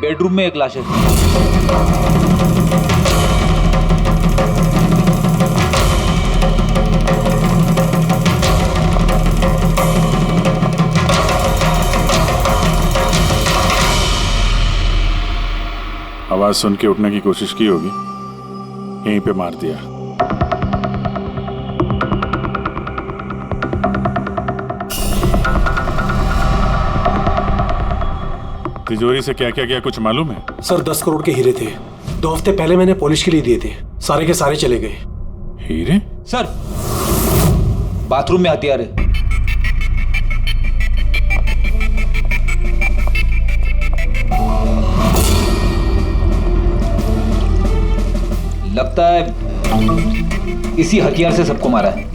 Bedroom में एक लाश है। आवाज सुन के उठने की कोशिश की होगी, यहीं पे मार दिया। तिजोरी से क्या क्या गया कुछ मालूम है? सर 10 करोड़ के हीरे थे, 2 हफ्ते पहले मैंने पॉलिश के लिए दिए थे, सारे के सारे चले गए। हीरे? सर बाथरूम में हथियार है। लगता है इसी हथियार से सबको मारा है।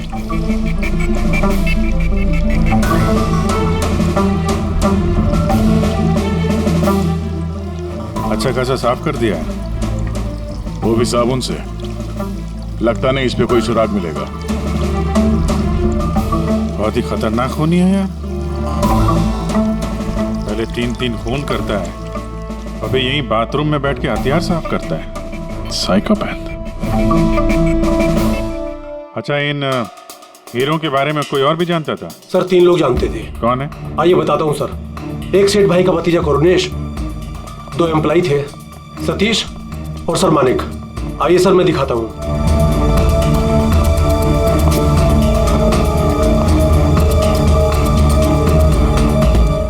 अच्छा खासा साफ कर दिया है, वो भी साबुन से। लगता नहीं इस पे कोई सुराग मिलेगा। बहुत ही खतरनाक खूनी है यार। पहले 3-3 खून करता है, अबे यहीं बाथरूम में बैठ के हथियार साफ करता है। साइकोपैथ। अच्छा, इन हीरों के बारे में कोई और भी जानता था? सर 3 लोग जानते थे। कौन है? आइए बताता हूँ सर। एक सेठ भाई का भतीजा करुणेश, 2 एम्प्लॉय थे, सतीश और सर मानिक। आइए सर मैं दिखाता हूँ।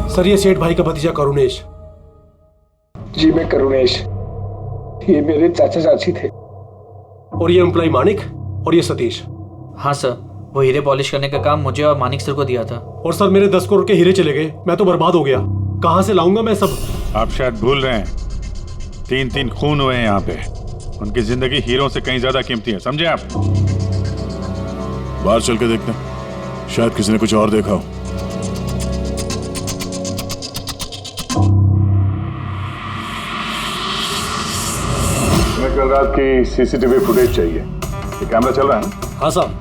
सर ये सेठ भाई का भतीजा करुणेश। जी मैं करुणेश, ये मेरे चाचा चाची थे। और ये एम्प्लॉय मानिक और ये सतीश। हाँ सर, वो हीरे पॉलिश करने का काम मुझे और मानिक सर को दिया था। और सर मेरे 10 करोड़ के हीरे चले गए, मैं तो बर्बाद हो गया। कहाँ से लाऊंगा मैं सब? आप शायद भूल रहे हैं, 3-3 खून हुए हैं यहाँ पे। उनकी जिंदगी हीरों से कहीं ज्यादा कीमती है, समझे आप? बाहर चल के देखते हैं, शायद किसी ने कुछ और देखा हो। हमें कल रात की सीसीटीवी फुटेज चाहिए। ये कैमरा चल रहा है ना? हाँ साहब,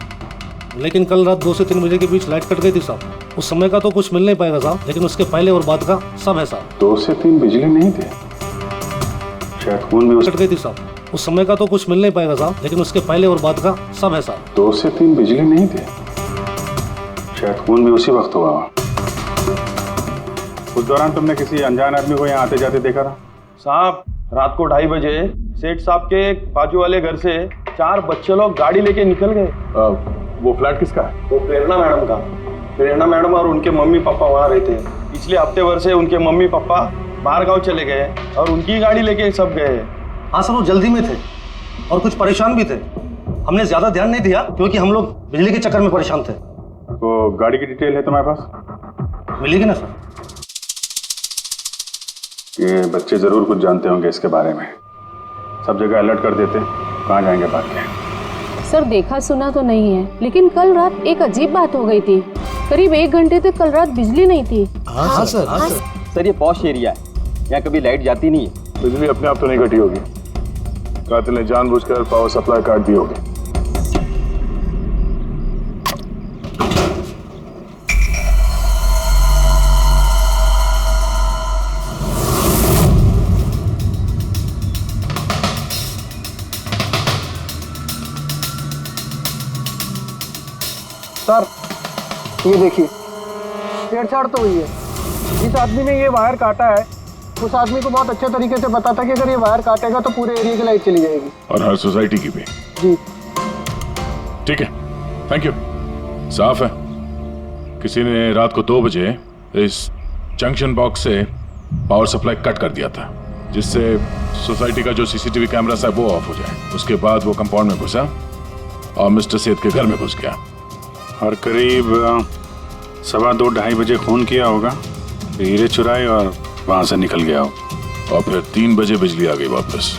लेकिन कल रात 2 से 3 बजे के बीच लाइट कट गई थी साहब। उस समय का तो कुछ मिल नहीं पाएगा साहब, लेकिन उसके पहले और बाद का सब है साहब। 2 से 3 बिजली नहीं थे, शायद खून भी कट गई थी साहब। उस समय का तो कुछ मिल नहीं पाएगा साहब, लेकिन उसके पहले और बाद का सब है साहब। 2 से 3 बिजली नहीं थे, शायद खून भी उसी वक्त हुआ। उस दौरान तुमने किसी अनजान आदमी को यहाँ आते जाते देखा था? साहब रात को 2:30 बजे सेठ साहब के बाजू वाले घर से 4 बच्चे लोग गाड़ी लेके निकल गए। वो फ्लैट किसका है? वो प्रेरणा मैडम का। प्रेरणा मैडम और उनके मम्मी पापा वहाँ रहते हैं। पिछले हफ्ते भर से उनके मम्मी पापा बाहर गाँव चले गए और उनकी गाड़ी लेके सब गए। हाँ सर, वो जल्दी में थे और कुछ परेशान भी थे। हमने ज्यादा ध्यान नहीं दिया क्योंकि हम लोग बिजली के चक्कर में परेशान थे। तो गाड़ी की डिटेल है तुम्हारे पास? मिलेगी ना सर? ये बच्चे जरूर कुछ जानते होंगे इसके बारे में। सब जगह अलर्ट कर देते, कहाँ जाएंगे भाग के। सर देखा सुना तो नहीं है, लेकिन कल रात एक अजीब बात हो गई थी। करीब 1 घंटे तक कल रात बिजली नहीं थी। हाँ सर। सर ये पॉश एरिया है, यहाँ कभी लाइट जाती नहीं है। बिजली अपने आप तो नहीं कटी होगी, कातिल ने जानबूझकर पावर सप्लाई काट दी होगी। सर ये देखिए, छेड़छाड़ तो हुई है। जिस आदमी ने ये वायर काटा है उस आदमी को बहुत अच्छे तरीके से पता था कि अगर ये वायर काटेगा तो पूरे एरिया की लाइट चली जाएगी। और हर सोसाइटी की भी। जी ठीक है, थैंक यू। साफ है, किसी ने रात को 2 बजे इस जंक्शन बॉक्स से पावर सप्लाई कट कर दिया था, जिससे सोसाइटी का जो सीसीटीवी कैमरा है वो ऑफ हो जाए। उसके बाद वो कंपाउंड में घुसा और मिस्टर सेठ के घर में घुस गया। और करीब 2:15-2:30 बजे खून किया होगा, हीरे चुराए और वहां से निकल गया हो। और फिर 3 बजे बिजली आ गई वापस।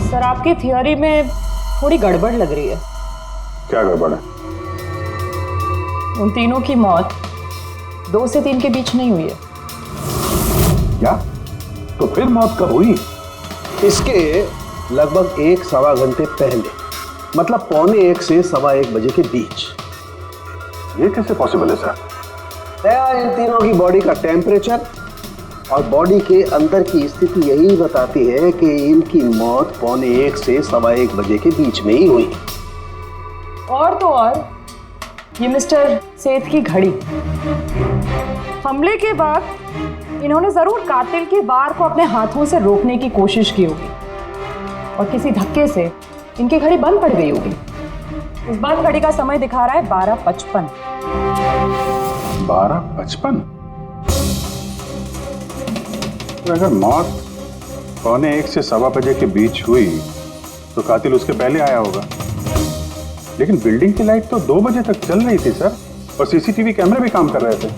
सर आपकी थियोरी में थोड़ी गड़बड़ लग रही है। क्या गड़बड़ है? उन तीनों की मौत 2 से 3 के बीच नहीं हुई है। क्या? तो फिर मौत कब हुई? इसके लगभग 1-1.25 घंटे पहले, मतलब 1:45 से 1:15 बजे के बीच। ये कैसे पॉसिबल है सर? दया, इन तीनों की बॉडी का टेम्परेचर और बॉडी के अंदर की स्थिति यही बताती है कि इनकी मौत 1:15 से 1:15 बजे के बीच में ही हुई। और तो और ये मिस्टर सेठ की घड़ी, हमले के बाद इन्होंने जरूर कातिल के वार को अपने हाथों से रोकने की कोशिश की होगी और किसी धक्के से इनकी घड़ी बंद पड़ गई होगी। इस बंद घड़ी का समय दिखा रहा है 12:55। 12:55? तो अगर मौत 1:15 से 1:15 बजे के बीच हुई तो कातिल उसके पहले आया होगा। लेकिन बिल्डिंग की लाइट तो 2 बजे तक चल रही थी सर, और सीसीटीवी कैमरे भी काम कर रहे थे।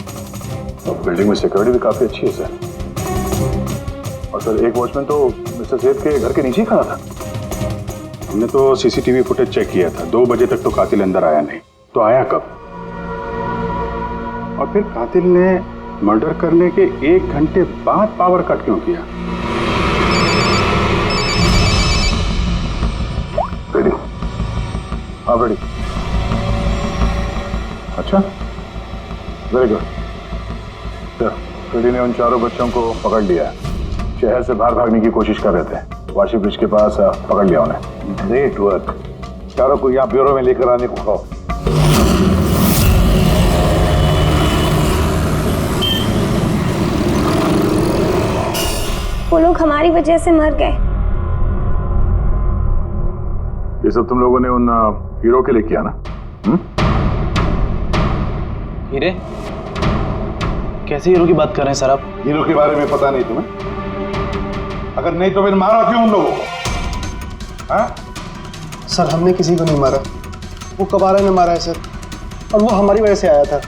और बिल्डिंग में सिक्योरिटी भी काफी अच्छी है सर। और सर एक वॉचमैन तो मिस्टर सेठ के घर के नीचे ही खड़ा था। हमने तो सीसीटीवी फुटेज चेक किया था, 2 बजे तक तो कातिल अंदर आया नहीं। तो आया कब? और फिर कातिल ने मर्डर करने के 1 घंटे बाद पावर कट क्यों किया? रेडी? हाँ रेडी। अच्छा, वेरी गुड। रेडी ने उन चारों बच्चों को पकड़ लिया है। शहर से बाहर भागने की कोशिश कर रहे थे। वाशी ब्रिज के पास पकड़ लिया उन्हें। Great work. चारों को यहाँ ब्यूरो में लेकर आने को कहो। वो लोग हमारी वजह से मर गए। ये सब तुम लोगों ने उन हीरो के लिए किया ना? हीरे? कैसे हीरो की बात कर रहे हैं सर आप? हीरो के बारे में पता नहीं तुम्हें? अगर नहीं तो फिर मारा क्यों उन लोगों को? हाँ? सर हमने किसी को नहीं मारा, वो कबारा ने मारा है सर। और वो हमारी वजह से आया था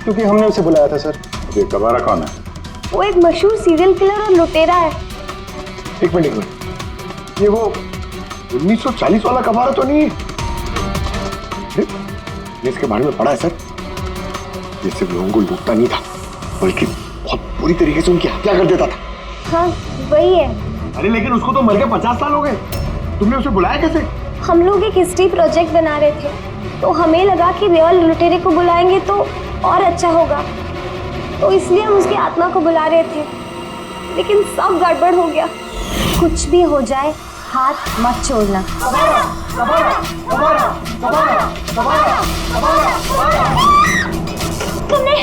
क्योंकि हमने उसे बुलाया था सर। ये कबारा कौन है? वो एक मशहूर सीरियल किलर और लुटेरा है। एक मिनट, ये वो 1940 वाला कबारा तो नहीं है? ये इसके बारे में पढ़ा है सर। ये सिर्फ लोगों को लूटता नहीं था, बल्कि बहुत बुरी तरीके से उनकी हत्या कर देता था। हाँ वही है। अरे लेकिन उसको तो मर के 50 साल हो गए। तुमने उसे बुलाया कैसे? हम लोग एक हिस्ट्री प्रोजेक्ट बना रहे थे, तो हमें लगा कि रियल लुटेरे को बुलाएंगे तो और अच्छा होगा, तो इसलिए हम उसकी आत्मा को बुला रहे थे। लेकिन सब गड़बड़ हो गया। कुछ भी हो जाए हाथ मत छोड़ना। तुमने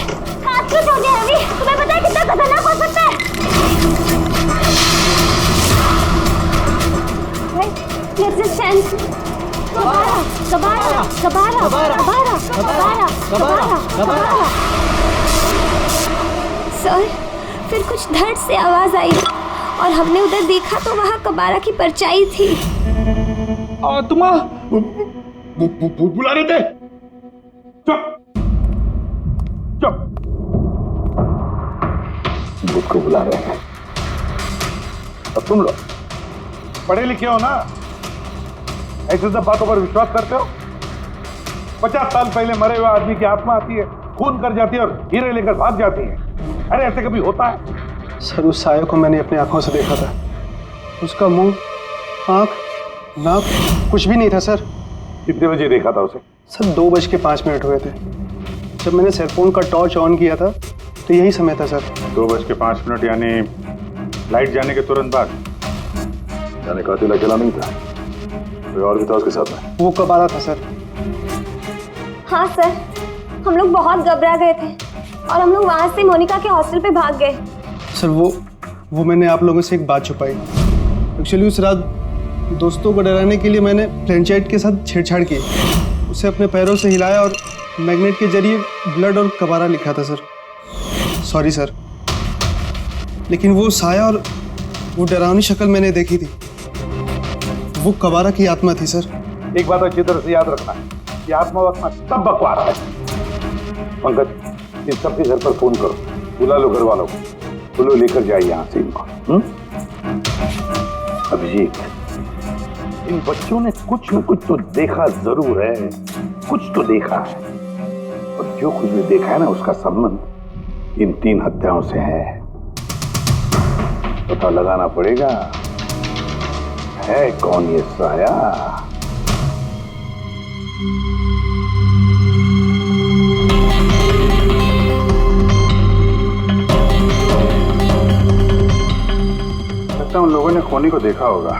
हाथ क्यों छोड़ दिया रवि? तुम्हें पता है कितना खतरनाक हो सकता है? रेजिस्टेंस। कबारा, कबारा, कबारा, कबारा, कबारा, कबारा, कबारा। सर, फिर कुछ धड़ से आवाज आई और हमने उधर देखा तो वहाँ कबारा की परछाई थी। तुम बुला रहे थे? चुप चुप। भूत को बुला रहे हैं। अब तुम लोग पढ़े लिखे हो ना, ऐसे सब बातों पर विश्वास करते हो? 50 साल पहले मरे हुए आदमी की आत्मा आती है, खून कर जाती है और हीरे लेकर भाग जाती है। अरे ऐसे कभी होता है? सर उस साये को मैंने अपनी आंखों से देखा था। उसका मुंह, आंख, नाक कुछ भी नहीं था सर। कितने बजे देखा था उसे? सर 2:05 हुए थे। जब मैंने सेलफोन का टॉर्च ऑन किया था तो यही समय था सर। 2:05 यानी लाइट जाने के तुरंत बाद? यानी कातिल अकेला नहीं था, कोई और भी था उसके साथ में? वो कबारा था सर। हाँ सर, हम लोग बहुत घबरा गए थे और हम लोग वहाँ से मोनिका के हॉस्टल पे भाग गए। सर वो मैंने आप लोगों से एक बात छुपाई। एक्चुअली उस रात दोस्तों को डराने के लिए मैंने फ्लैशलाइट के साथ छेड़छाड़ की। उसे अपने पैरों से हिलाया और मैग्नेट के जरिए ब्लड और कबारा लिखा था सर। सॉरी सर, लेकिन वो साया और वो डरावनी शक्ल मैंने देखी थी, वो कबारा की आत्मा थी सर। एक बात अच्छी तरह से याद रखना है, ये आत्मा वात्मा सब बकवास है। पंकज, इस सबके घर पर फोन करो, बुला लो घर वालों को, बोलो लेकर जाए यहाँ से इनको। अभिजीत, इन बच्चों ने कुछ न कुछ तो देखा जरूर है, कुछ तो देखा है, और जो कुछ भी देखा है ना उसका संबंध इन 3 हत्याओं से है। पता लगाना पड़ेगा है कौन ये साया। लगता है उन लोगों ने खूनी को देखा होगा।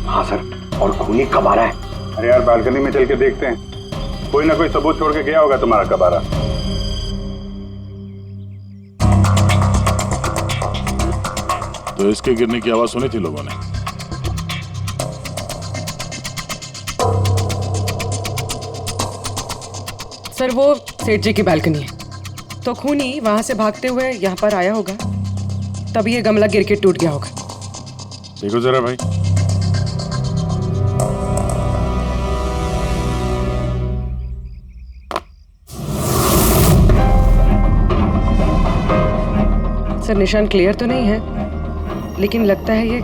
हाँ सर, और खूनी कब आ रहा है? अरे यार बालकनी में चल के देखते हैं, कोई ना कोई सबूत छोड़ के गया होगा तुम्हारा कबारा। तो इसके गिरने की आवाज सुनी थी लोगों ने? सर वो सेठ जी की बालकनी है, तो खूनी वहां से भागते हुए यहाँ पर आया होगा, तभी ये गमला गिर के टूट गया होगा। देखो जरा भाई। सर निशान क्लियर तो नहीं है, लेकिन लगता है ये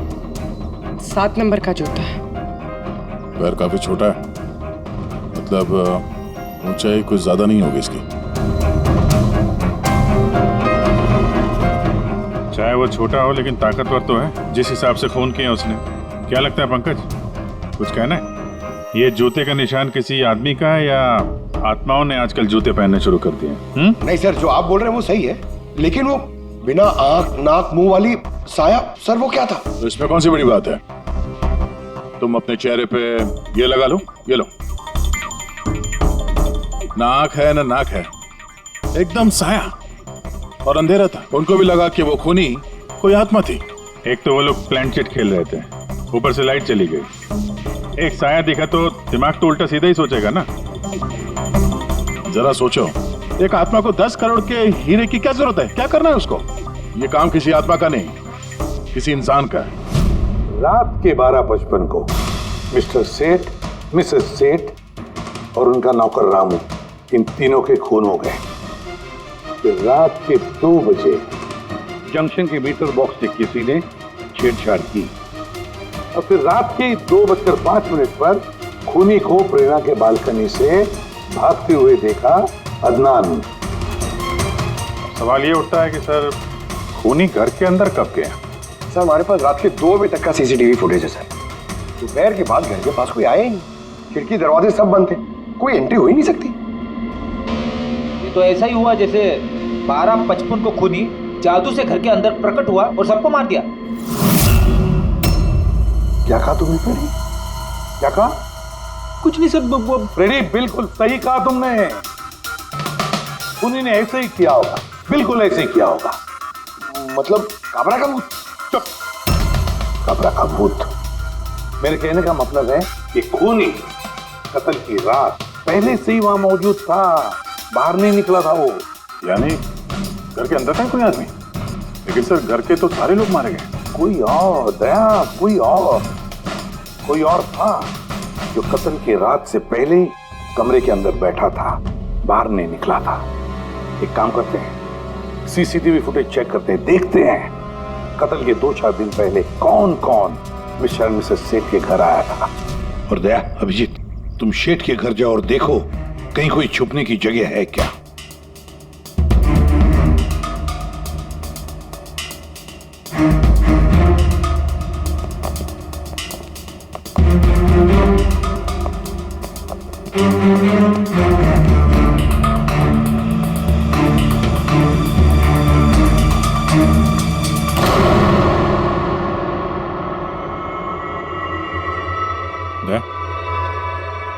7 नंबर का जूता है। पैर काफी छोटा है, मतलब ऊंचाई कुछ ज्यादा नहीं होगी इसकी। चाहे वो छोटा हो लेकिन ताकतवर तो है, जिस हिसाब से खून किया उसने। क्या लगता है पंकज, कुछ कहना है? ये जूते का निशान किसी आदमी का है या आत्माओं ने आजकल जूते पहनने शुरू कर दिए? नहीं सर, जो आप बोल रहे हैं वो सही है, लेकिन वो बिना आंख नाक मुंह वाली साया, सर वो क्या था? तो इसमें कौन सी बड़ी बात है? तुम अपने चेहरे पे ये लगा लो, ये लो। ना आंख है ना नाक है, एकदम साया और अंधेरा था। उनको भी लगा कि वो खूनी कोई आत्मा थी। एक तो वो लोग प्लानचेट खेल रहे थे, ऊपर से लाइट चली गई। एक साया दिखा तो दिमाग तो उल्टा सीधा ही सोचेगा ना। जरा सोचो, एक आत्मा को 10 करोड़ के हीरे की क्या जरूरत है? क्या करना है उसको? ये काम किसी आत्मा का नहीं, किसी इंसान का है। रात के 12:55 को मिस्टर सेठ, मिसेस सेठ और उनका नौकर रामू, इन तीनों के खून हो गए। फिर रात के 2 बजे जंक्शन के मीटर बॉक्स से किसी ने छेड़छाड़ की और फिर रात के 2:05 पर खूनी को प्रेरणा के बालकनी से भागते हुए देखा अदनान। सवाल ये उठता है कि सर खूनी घर के अंदर कब गया? सर हमारे पास रात के 2 बजे तक का सीसीटीवी फुटेज है सर। दोपहर के बाद घर के पास कोई आया ही नहीं, खिड़की दरवाजे सब बंद थे, कोई एंट्री हो ही नहीं सकती। ये तो ऐसा ही हुआ जैसे 12:55 को खूनी जादू से घर के अंदर प्रकट हुआ और सबको मार दिया। क्या कहा तुमने फ्रेडी? क्या कहा? कुछ नहीं सर, फ्रेडी बिल्कुल सही कहा तुमने। खूनी ने ऐसे ही किया होगा, बिल्कुल ऐसे ही किया होगा। मतलब काबरा का भूत? चुप, काबरा का भूत। मेरे कहने का मतलब है कि खूनी कत्ल की रात पहले से ही वहां मौजूद था, बाहर नहीं निकला था वो। यानी घर के अंदर था कोई आदमी, लेकिन सर घर के तो सारे लोग मारे गए। कोई और दया, कोई और था जो कत्ल की रात से पहले ही कमरे के अंदर बैठा था, बाहर नहीं निकला था। एक काम करते हैं, सीसीटीवी फुटेज चेक करते हैं, देखते हैं कत्ल के 2-4 दिन पहले कौन कौन मिस्टर मिसेस सेठ के घर आया था। और दया, अभिजीत, तुम शेठ के घर जाओ और देखो कहीं कोई छुपने की जगह है क्या।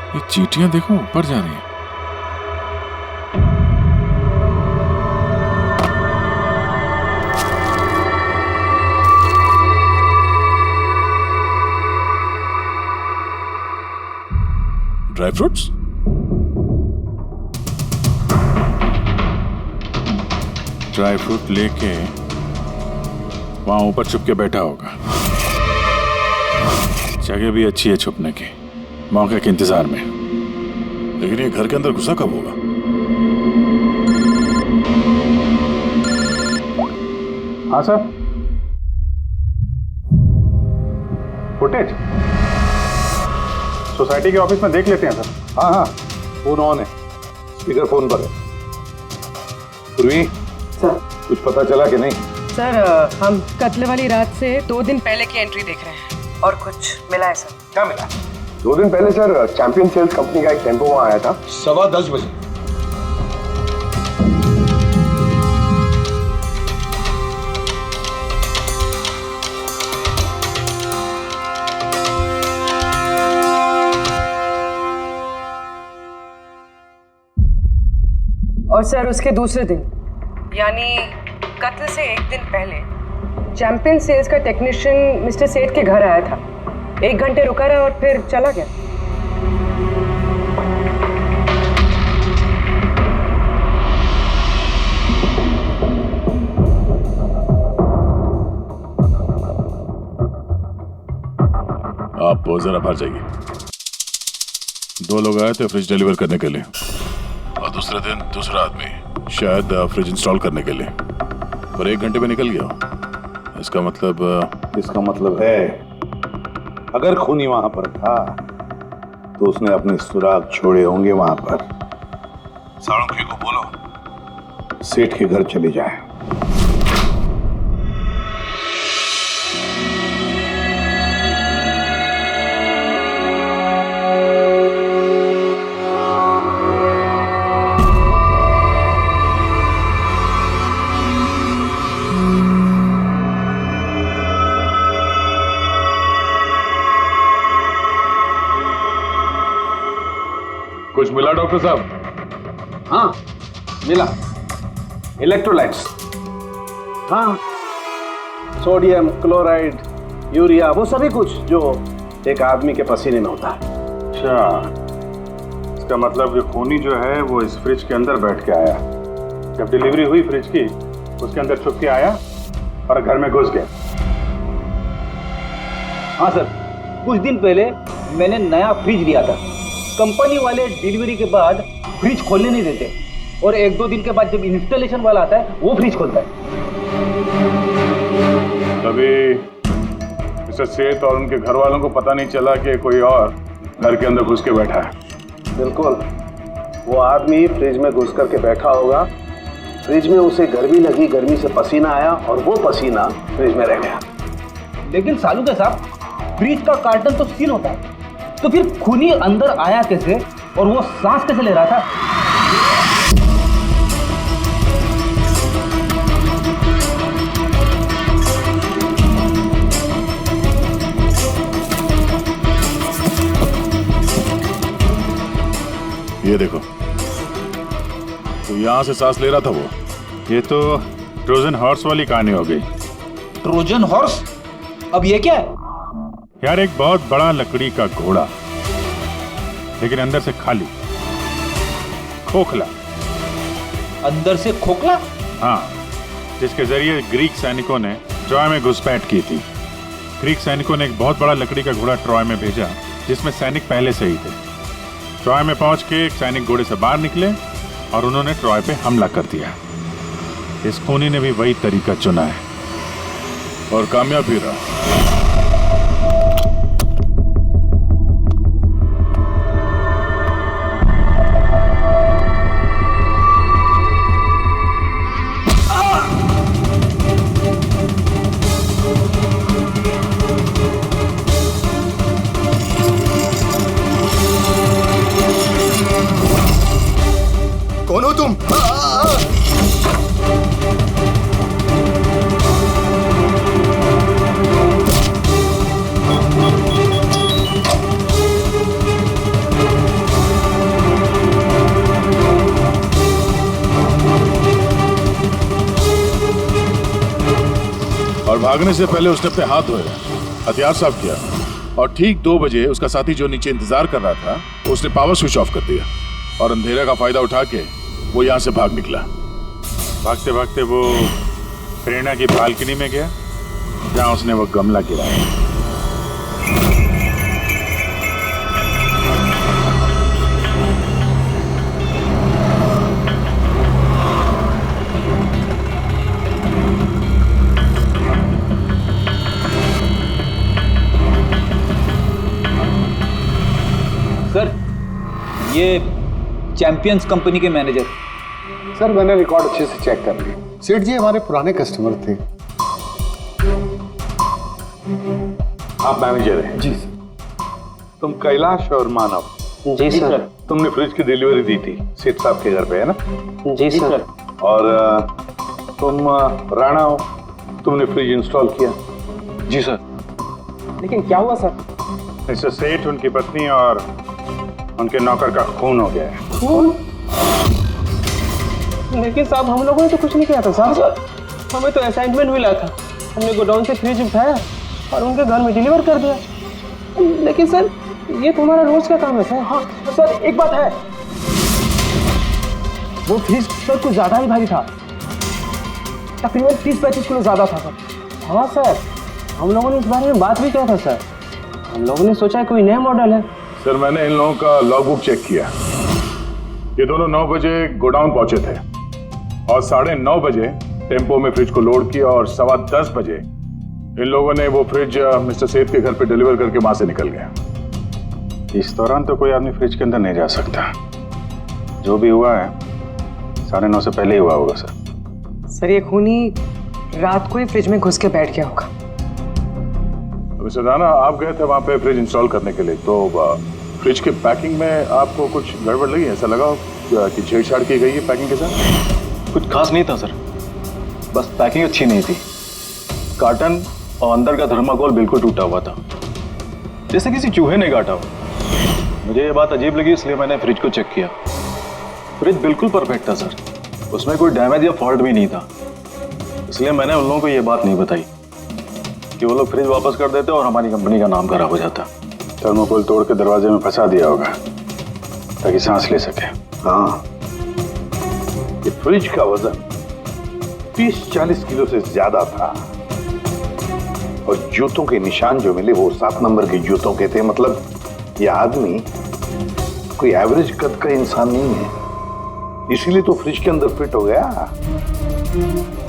ये चींटियां देखो ऊपर जा रही हैं। Dry fruits? ड्राई फ्रूट लेके वहां ऊपर छुप के बैठा होगा। जगह भी अच्छी है छुपने की, मौके के इंतजार में। लेकिन ये घर के अंदर घुसा कब होगा? हाँ सर, फुटेज सोसाइटी के ऑफिस में देख लेते हैं सर। हाँ हाँ, फोन ऑन है, स्पीकर फोन पर है। पूर्वी सर, कुछ पता चला कि नहीं? सर हम कत्ल वाली रात से 2 दिन पहले की एंट्री देख रहे हैं और कुछ मिला है सर। क्या मिला? 2 दिन पहले सर चैंपियन सेल्स कंपनी का एक टेम्पो वहां आया था 10:15 बजे। और सर उसके दूसरे दिन यानी कत्ल से एक दिन पहले चैंपियन सेल्स का टेक्नीशियन मिस्टर सेठ के घर आया था। 1 घंटे रुका रहा और फिर चला गया। आप जरा बाहर जाइए। 2 लोग आए थे फ्रिज डिलीवर करने के लिए और दूसरे दिन दूसरा आदमी शायद फ्रिज इंस्टॉल करने के लिए, और 1 घंटे में निकल गया। इसका मतलब है अगर खूनी वहां पर था तो उसने अपने सुराग छोड़े होंगे वहां पर। साळुंखे को बोलो सेठ के घर चले जाए। कुछ मिला डॉक्टर साहब? हाँ मिला, इलेक्ट्रोलाइट्स। हाँ, सोडियम क्लोराइड, यूरिया, वो सभी कुछ जो एक आदमी के पसीने में होता है। अच्छा, इसका मतलब कि खूनी जो है वो इस फ्रिज के अंदर बैठ के आया। जब डिलीवरी हुई फ्रिज की, उसके अंदर छुप के आया और घर में घुस गया। हाँ सर, कुछ दिन पहले मैंने नया फ्रिज लिया था। कंपनी वाले डिलीवरी के बाद फ्रिज खोलने नहीं देते और 1-2 दिन के बाद जब इंस्टॉलेशन वाला आता है वो फ्रिज खोलता है। तभी मिस्टर सेठ और उनके घर वालों को पता नहीं चला कि कोई और घर के अंदर घुस के बैठा है। बिल्कुल, वो आदमी फ्रिज में घुस करके बैठा होगा। फ्रिज में उसे गर्मी लगी, गर्मी से पसीना आया और वो पसीना फ्रिज में रह गया। लेकिन सालुंखे साहब, फ्रिज का कार्टन तो सील होता है, तो फिर खूनी अंदर आया कैसे और वो सांस कैसे ले रहा था? ये देखो, तो यहां से सांस ले रहा था वो। ये तो ट्रोजन हॉर्स वाली कहानी हो गई। Trojan horse? अब ये क्या है? यार, एक बहुत बड़ा लकड़ी का घोड़ा, लेकिन अंदर से खाली, खोखला। अंदर से खोखला? हाँ, जिसके जरिए ग्रीक सैनिकों ने ट्रॉय में घुसपैठ की थी। ग्रीक सैनिकों ने एक बहुत बड़ा लकड़ी का घोड़ा ट्रॉय में भेजा, जिसमें सैनिक पहले से ही थे। ट्रॉय में पहुंच के एक सैनिक घोड़े से बाहर निकले और उन्होंने ट्रॉय पे हमला कर दिया। इस खूनी ने भी वही तरीका चुना है और कामयाब भी रहा। कौन हो तुम? और भागने से पहले उसने अपने हाथ धोए, हथियार साफ किया और ठीक 2 बजे उसका साथी जो नीचे इंतजार कर रहा था उसने पावर स्विच ऑफ कर दिया और अंधेरे का फायदा उठा के वो यहाँ से भाग निकला। भागते भागते वो प्रेरणा की बालकनी में गया, जहाँ उसने वो गमला गिराया। सर, ये चैंपियंस कंपनी के मैनेजर। सर, मैंने रिकॉर्ड अच्छे से चेक कर लिया। सेठ जी हमारे पुराने कस्टमर थे। आप मैनेजर हैं? जी सर। तुम कैलाश और मानव? जी सर। तुमने फ्रिज की डिलीवरी दी थी सेठ साहब के घर पे, है ना? जी सर। और तुम राणा हो, तुमने फ्रिज इंस्टॉल किया? जी सर। लेकिन क्या हुआ सर? मिस्टर सेठ, उनकी पत्नी और उनके नौकर का खून हो गया है। खून? लेकिन साहब हम लोगों ने तो कुछ नहीं किया था साहब। हमें तो असाइनमेंट मिला था, हमने गोडाउन से फ्रिज उठाया और उनके घर में डिलीवर कर दिया। लेकिन सर ये तो हमारा रोज का काम है सर। हाँ सर एक बात है, वो फ्रिज सर कुछ ज्यादा ही भारी था, तकरीबन 30-35 किलो ज्यादा था सर। हाँ सर, हम लोगों ने इस बारे में बात भी किया था सर। हम लोगों ने सोचा कोई नया मॉडल है। सर मैंने इन लोगों का लॉगबुक चेक किया, ये दोनों 9 बजे गोडाउन पहुंचे थे और 9:30 बजे टेम्पो में फ्रिज को लोड किया और 10:15 बजे इन लोगों ने वो फ्रिज मिस्टर सेठ के घर पे डिलीवर करके वहां से निकल गए। इस दौरान तो कोई आदमी फ्रिज के अंदर नहीं जा सकता। जो भी हुआ है 9:30 से पहले ही हुआ होगा सर। सर ये खूनी रात को ही फ्रिज में घुस के बैठ गया होगा। मिस्टर राणा, आप गए थे वहां पे फ्रिज इंस्टॉल करने के लिए, तो फ्रिज के पैकिंग में आपको कुछ गड़बड़ लगी? ऐसा लगा कि छेड़छाड़ की गई है पैकिंग के साथ? कुछ खास नहीं था सर, बस पैकिंग अच्छी नहीं थी। कार्टन और अंदर का थर्माकोल बिल्कुल टूटा हुआ था, जैसे किसी चूहे ने काटा हो। मुझे ये बात अजीब लगी, इसलिए मैंने फ्रिज को चेक किया। फ्रिज बिल्कुल परफेक्ट था सर, उसमें कोई डैमेज या फॉल्ट भी नहीं था। इसलिए मैंने उन लोगों को ये बात नहीं बताई कि वो लोग फ्रिज वापस कर देते और हमारी कंपनी का नाम खराब हो जाता। थर्मोकोल तोड़ के दरवाजे में फंसा दिया होगा ताकि सांस ले सके। हाँ, ये फ्रिज का वजन 30-40 किलो से ज्यादा था और जूतों के निशान जो मिले वो 7 नंबर के जूतों के थे। मतलब ये आदमी कोई एवरेज कद का इंसान नहीं है, इसीलिए तो फ्रिज के अंदर फिट हो गया।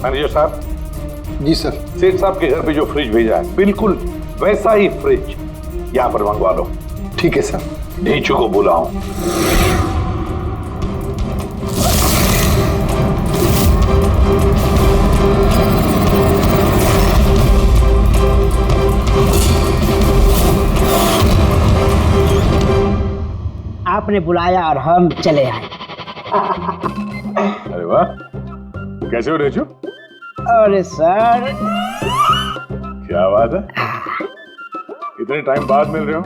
मैनेजर साहब। जी सर। सेठ साहब के घर पे जो फ्रिज भेजा है बिल्कुल वैसा ही फ्रिज यहाँ पर मंगवा लो। ठीक है सर। ढींचू को बुलाओ। आपने बुलाया और हम चले आए। अरे वाह, कैसे हो रेचू? अरे सर, क्या बात है, इतने टाइम बाद मिल रहे हो,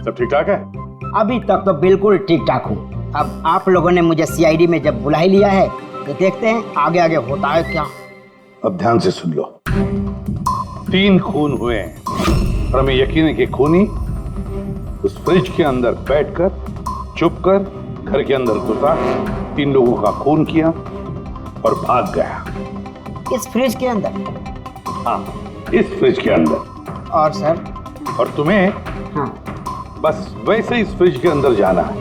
सब ठीक ठाक है? अभी तक तो बिल्कुल ठीक ठाक हूँ। अब आप लोगों ने मुझे सीआईडी में जब बुला ही लिया है तो देखते हैं आगे आगे होता है क्या। अब ध्यान से सुन लो। 3 खून हुए हैं और हमें यकीन है कि खूनी उस फ्रिज के अंदर बैठकर चुपकर घर के अंदर घुसा, 3 लोगों का खून किया और भाग गया। इस फ्रिज के अंदर? हाँ, इस फ्रिज के अंदर। और सर? और तुम्हें हाँ, बस वैसे इस फ्रिज के अंदर जाना है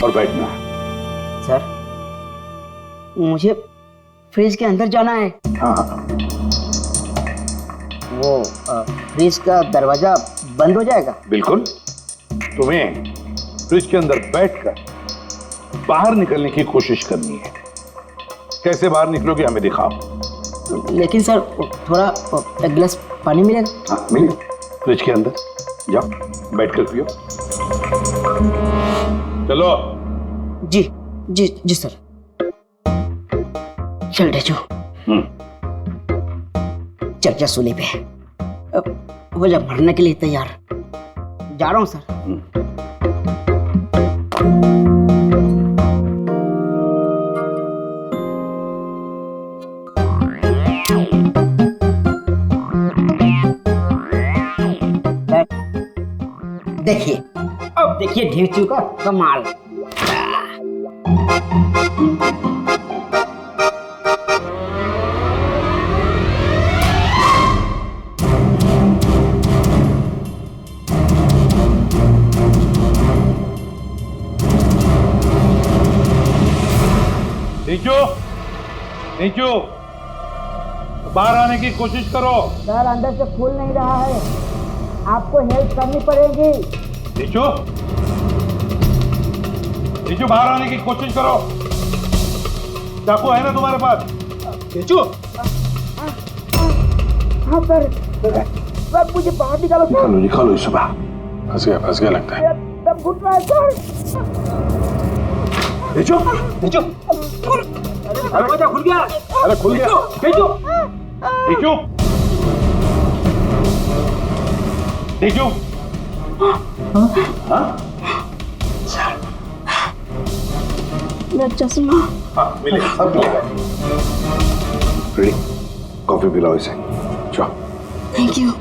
और बैठना है। सर, मुझे फ्रिज के अंदर जाना है? हाँ। वो फ्रिज का दरवाजा बंद हो जाएगा? बिल्कुल। तुम्हें फ्रिज के अंदर बैठकर बाहर निकलने की कोशिश करनी है। कैसे बाहर निकलोगे हमें दिखाओ। लेकिन सर थोड़ा एक गिलास पानी मिलेगा? हाँ मिलेगा, फ्रिज के अंदर जाओ, बैठकर पियो। चलो। जी जी जी सर। चल रेचू, चल जा सूली पे, हो जा मरने के लिए तैयार। जा रहा हूँ सर। देखिए, अब देखिए ढेंचू का कमाल। नीचू, नीचू, बाहर आने की कोशिश करो। सर अंदर से खुल नहीं रहा है, आपको हेल्प करनी पड़ेगी। नीचू, नीचू बाहर आने की कोशिश करो। चाकू है ना तुम्हारे पास? नीचू। हाँ सर, मुझे बाहर निकालो सर। निकालो निकालो इसे बाहर। फंस गया लगता है। सब घुट रहा है सर। नीचू, नीचू। दरवाजा खुल गया। अरे खुल गया। नीचू, नीचू, नीचू। मेरा चश्मा हाँ मिलेगा, सब मिलेगा। रेडी, कॉफी पिलाओ इसे। जाओ। Thank you.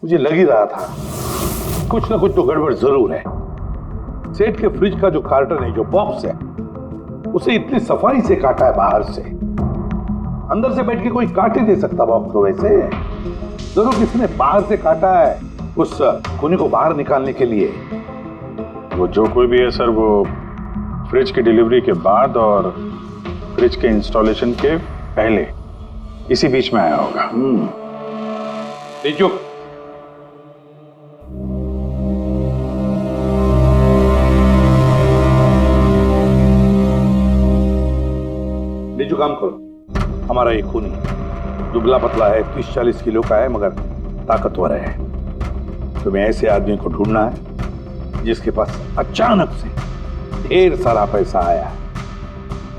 मुझे लग ही रहा था कुछ ना कुछ तो गड़बड़ जरूर है। सेठ के फ्रिज का जो कार्टन है, जो बॉक्स है, उसे इतनी सफाई से काटा है बाहर से। अंदर से बैठ के कोई काट ही दे सकता बॉक्स को वैसे। जरूर किसी ने बाहर से काटा है उस खूनी को बाहर निकालने के लिए। वो जो कोई भी है सर, वो फ्रिज की डिलीवरी के बाद और फ्रिज के इंस्टॉलेशन के पहले इसी बीच में आया होगा। तेजो, जो काम करो, हमारा ये खूनी दुबला पतला है, 30-40 किलो का है, मगर ताकतवर है। तुम्हें ऐसे आदमी को ढूंढना है जिसके पास अचानक से ढेर सारा पैसा आया है,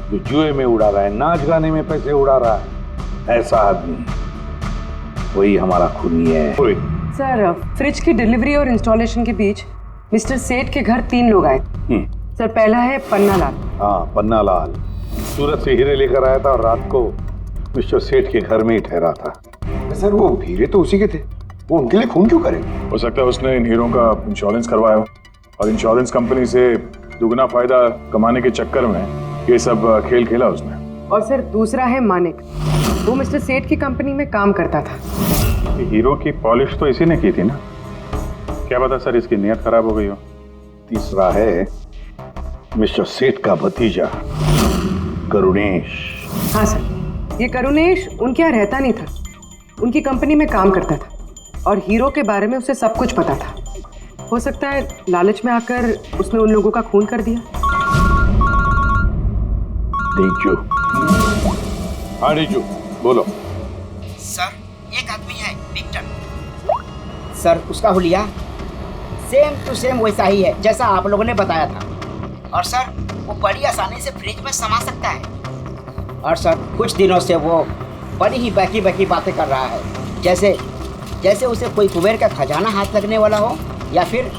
जो जुए में उड़ा रहा है, नाच गाने में पैसे उड़ा रहा है। ऐसा आदमी वही हमारा खूनी है। सर, फ्रिज की डिलीवरी और इंस्टॉलेशन के बीच मिस्टर सेठ के घर 3 लोग आए। सर, पहला है पन्ना लाल। हाँ, पन्ना लाल सूरत से हीरे लेकर आया था और रात को मिस्टर सेठ के घर में ही ठहरा था। सर, वो हीरे तो उसी के थे, वो उनके लिए खून क्यों करे? हो सकता है उसने इन हीरों का इंश्योरेंस करवाया हो और इंश्योरेंस कंपनी से दुगना फायदा कमाने के चक्कर में ये सब खेल खेला उसने। और सर, दूसरा है मानिक। वो मिस्टर सेठ की कंपनी में काम करता था। हीरो की पॉलिश तो इसी ने की थी ना, क्या पता सर इसकी नीयत खराब हो गई हो। तीसरा है मिस्टर सेठ का भतीजा करुणेश। हाँ सर, ये करुणेश उनके यहाँ रहता नहीं था, उनकी कंपनी में काम करता था और हीरो के बारे में उसे सब कुछ पता था। हो सकता है लालच में आकर उसने उन लोगों का खून कर दिया। देखो, हाँ रिजू, बोलो। सर, एक आदमी है विक्टर। सर, उसका हुलिया सेम टू सेम वैसा ही है जैसा आप लोगों ने बताया था। और सर, वो बड़ी आसानी से फ्रिज में समा सकता है। और सर, कुछ दिनों से वो बड़ी ही बहकी बातें कर रहा है, जैसे उसे कोई कुबेर का खजाना हाथ लगने वाला हो या फिर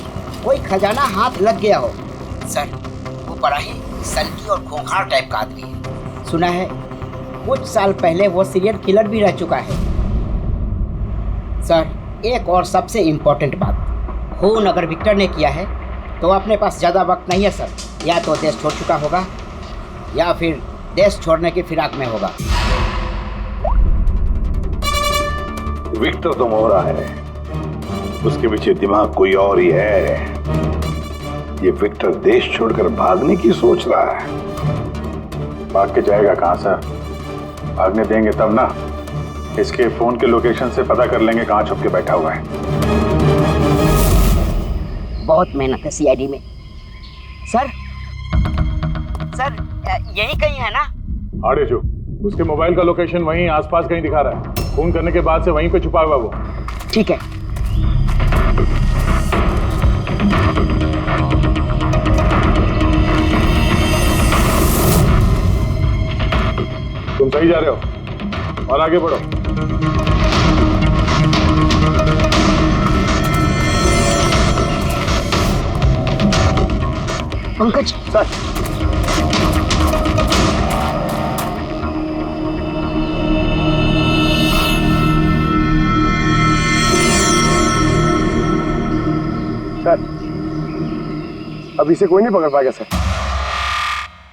कोई खजाना हाथ लग गया हो। सर, वो बड़ा ही सनकी और खूंखार टाइप का आदमी है। सुना है कुछ साल पहले वो सीरियल किलर भी रह चुका है। सर, एक और सबसे इम्पोर्टेंट बात, खून अगर विक्टर ने किया है तो अपने पास ज़्यादा वक्त नहीं है सर। या तो देश छोड़ चुका होगा या फिर देश छोड़ने की फिराक में होगा। विक्टर तो मोहरा है, उसके पीछे दिमाग कोई और ही है। ये विक्टर देश छोड़कर भागने की सोच रहा है। भाग के जाएगा कहाँ सर? भागने देंगे तब ना, इसके फोन के लोकेशन से पता कर लेंगे कहाँ छुप के बैठा हुआ है। बहुत मेहनत है सीआईडी में। सर, यही कहीं है ना? हाँ रेजू, उसके मोबाइल का लोकेशन वहीं आसपास कहीं दिखा रहा है। फोन करने के बाद से वहीं पे छुपा हुआ वो। ठीक है। तुम सही जा रहे हो और आगे बढ़ो। पंकज सर, अब इसे कोई नहीं पकड़ पाएगा सर।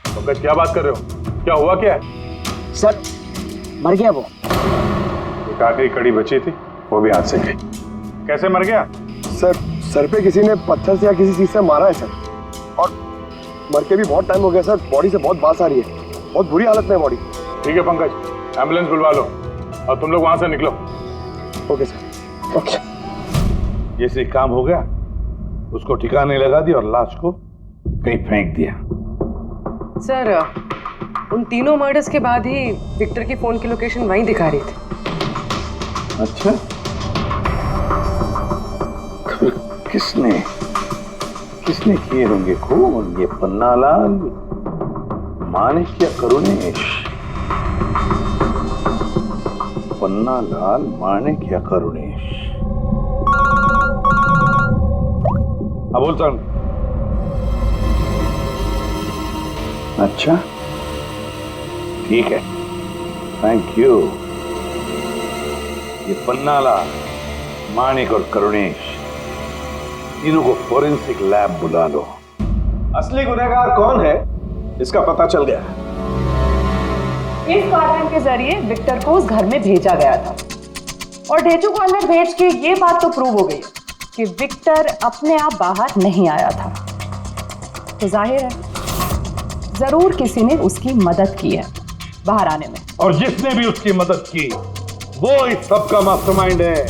पंकज, क्या बात कर रहे हो? क्या हुआ क्या है? सर, मर गया वो। एक आखिरी कड़ी बची थी, वो भी हाथ से गई। कैसे मर गया? सर पे किसी ने पत्थर से या किसी चीज से मारा है सर, और मर के भी बहुत टाइम हो गया सर। बॉडी से बहुत बास आ रही है, बहुत बुरी हालत में है बॉडी। ठीक है पंकज, एम्बुलेंस बुलवा लो और तुम लोग वहां से निकलो। Okay sir. ओके। जैसे काम हो गया, उसको ठिकाने लगा दिया और लाश को कहीं फेंक दिया। सर, उन तीनों मर्डर्स के बाद ही विक्टर की फोन की लोकेशन वहीं दिखा रही थी। अच्छा, किसने किए होंगे खून? ये पन्नालाल, माणिक या करुणेश? पन्नालाल, माणिक या करुणेश? हाँ बोलता हूँ। अच्छा ठीक है, थैंक यू। ये पन्नाला, माणिक और करुणेश, तीनों को फोरेंसिक लैब बुला लो। असली गुनहगार कौन है इसका पता चल गया। इस कार्टन के जरिए विक्टर को उस घर में भेजा गया था और ढेचू को अंदर भेज के ये बात तो प्रूव हो गई कि विक्टर अपने आप बाहर नहीं आया था। तो जाहिर है जरूर किसी ने उसकी मदद की है बाहर आने में। और जिसने भी उसकी मदद की वो इस सब का मास्टरमाइंड है,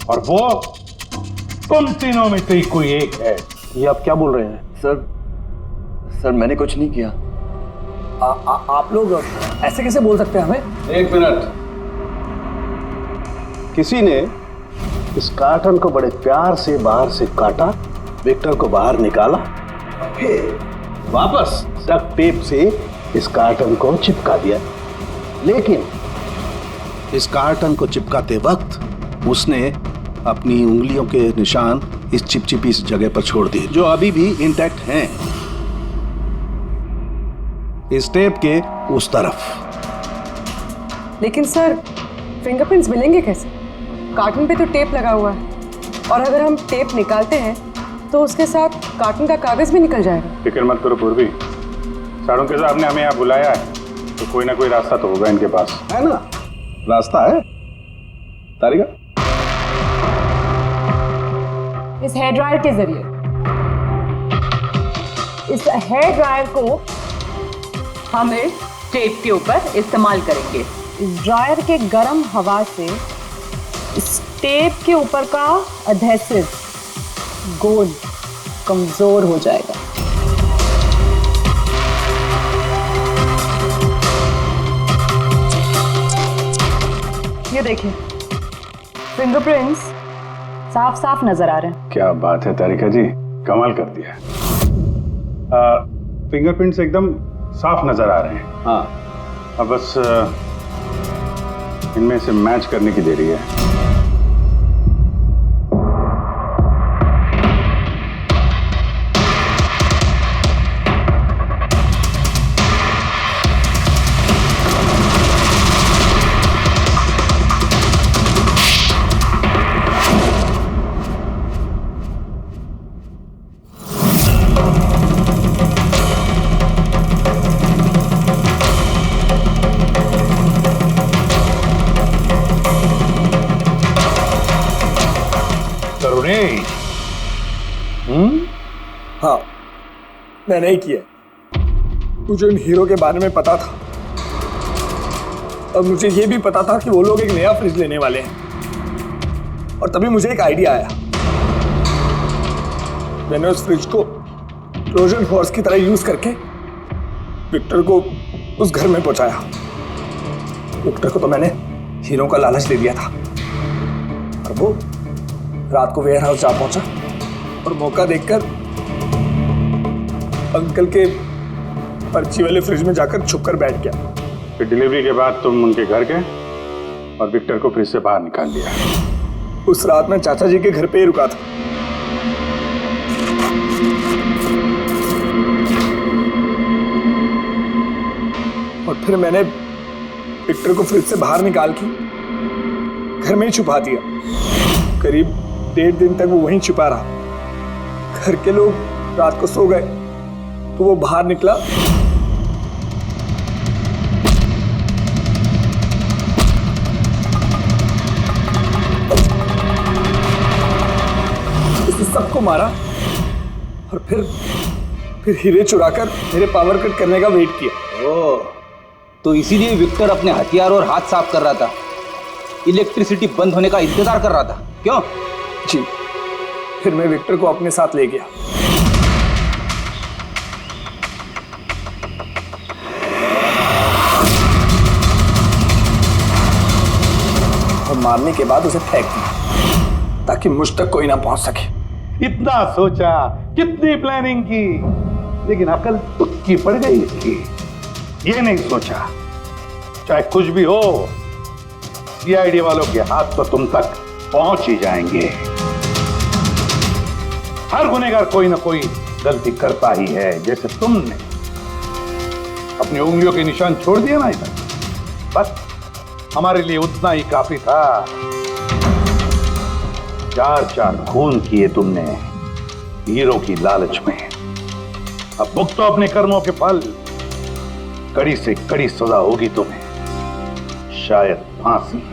और वो तुम तीनों में से ही कोई एक है। ये आप क्या बोल रहे हैं? सर मैंने कुछ नहीं किया। आप लोग ऐसे कैसे बोल सकते हैं हमें? एक मिनट, किसी ने इस कार्टन को बड़े प्यार से बाहर से काटा, विक्टर को बाहर निकाला, फिर वापस डक्ट टेप से इस कार्टन को चिपका दिया। लेकिन इस कार्टन को चिपकाते वक्त उसने अपनी उंगलियों के निशान इस चिपचिपी इस जगह पर छोड़ दिए, जो अभी भी इंटैक्ट हैं, इस टेप के उस तरफ। लेकिन सर फिंगरप्रिंट्स मिलेंगे कैसे? कार्टन पे तो टेप लगा हुआ है, और अगर हम टेप निकालते हैं तो उसके साथ कार्टन का कागज भी निकल जाएगा। फिक्र मत करो पूर्वी, साड़ों साहब ने हमें यहाँ बुलाया है तो कोई ना कोई रास्ता तो होगा इनके पास। है ना, रास्ता है। तारिका, इस हेयर ड्रायर के जरिए इस हेयर ड्रायर को हम इस टेप के ऊपर इस्तेमाल करेंगे। इस ड्रायर के गर्म हवा से इस टेप के ऊपर का एडहेसिव गोंद कमजोर हो जाएगा। ये देखिए, फिंगरप्रिंट्स साफ साफ नजर आ रहे हैं। क्या बात है तारिका जी, कमाल कर दिया। फिंगरप्रिंट्स एकदम साफ नजर आ रहे हैं। हाँ, अब बस इनमें से मैच करने की देरी है। हाँ, मैंने ही किया। मुझे इन हीरो के बारे में पता था, और मुझे ये भी पता था कि वो लोग एक नया फ्रिज लेने वाले हैं। और तभी मुझे एक आइडिया आया। मैंने उस फ्रिज को ट्रोजन हॉर्स की तरह यूज करके विक्टर को उस घर में पहुंचाया। विक्टर को तो मैंने हीरो का लालच दे दिया था, और वो रात को वेयर हाउस जा पहुंचा और मौका देखकर अंकल के पर्ची वाले फ्रिज में जाकर छुपकर बैठ गया। फिर डिलीवरी के बाद तुम उनके घर गए और विक्टर को फ्रिज से बाहर निकाल लिया। उस रात मैं चाचा जी के घर पे ही रुका था। और फिर मैंने विक्टर को फ्रिज से बाहर निकाल के घर में ही छुपा दिया। करीब 1.5 दिन तक वो वहीं छुपा रहा। घर के लोग रात को सो गए तो वो बाहर निकला, उसने सबको मारा और फिर हीरे चुराकर मेरे पावर कट करने का वेट किया। ओह, तो इसीलिए विक्टर अपने हथियार और हाथ साफ कर रहा था, इलेक्ट्रिसिटी बंद होने का इंतजार कर रहा था, क्यों? जी, फिर मैं विक्टर को अपने साथ ले गया। और मारने के बाद उसे फेंक दिया ताकि मुझ तक कोई ना पहुंच सके। इतना सोचा, कितनी प्लानिंग की, लेकिन अकल तुक्की पड़ गई इसकी। ये नहीं सोचा चाहे कुछ भी हो, सीआईडी वालों के हाथ तो तुम तक पहुंच ही जाएंगे। हर गुनहगार कोई ना कोई गलती करता ही है, जैसे तुमने। अपनी उंगलियों के निशान छोड़ दिए ना इधर, बस हमारे लिए उतना ही काफी था। 4 खून किए तुमने हीरो की लालच में। अब भुगतो अपने कर्मों के फल। कड़ी से कड़ी सजा होगी तुम्हें, शायद फांसी।